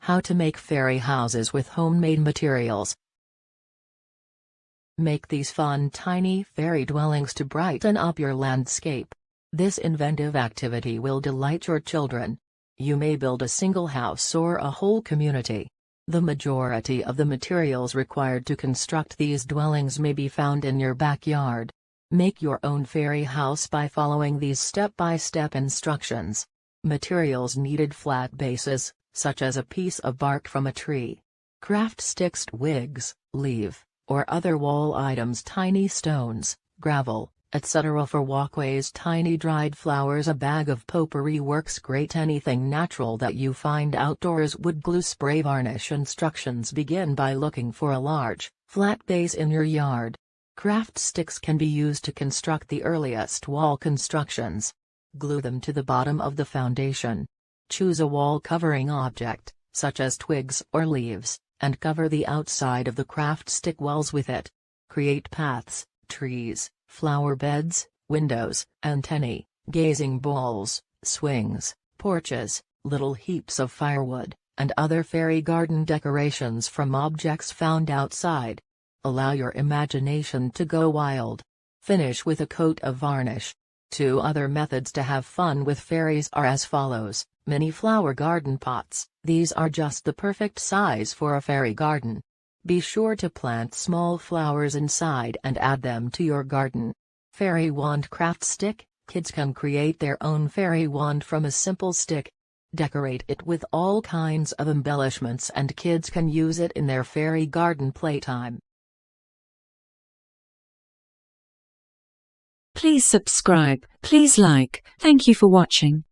How to make fairy houses with homemade materials. Make these fun tiny fairy dwellings to brighten up your landscape. This inventive activity will delight your children. You may build a single house or a whole community. The majority of the materials required to construct these dwellings may be found in your backyard. Make your own fairy house by following these step-by-step instructions. Materials needed: flat bases, such as a piece of bark from a tree. Craft sticks, twigs, leaf, or other wall items, tiny stones, gravel, etc. For walkways, tiny dried flowers. A bag of potpourri works great. Anything natural that you find outdoors. Wood glue, spray, varnish. Instructions: begin by looking for a large, flat base in your yard. Craft sticks can be used to construct the earliest wall constructions. Glue them to the bottom of the foundation. Choose a wall covering object, such as twigs or leaves, and cover the outside of the craft stick walls with it. Create paths, trees, flower beds, windows, antennae, gazing bowls, swings, porches, little heaps of firewood, and other fairy garden decorations from objects found outside. Allow your imagination to go wild. Finish with a coat of varnish. 2 other methods to have fun with fairies are as follows. Mini flower garden pots. These are just the perfect size for a fairy garden. Be sure to plant small flowers inside and add them to your garden. Fairy wand craft stick. Kids can create their own fairy wand from a simple stick. Decorate it with all kinds of embellishments and kids can use it in their fairy garden playtime. Please subscribe, please like. Thank you for watching.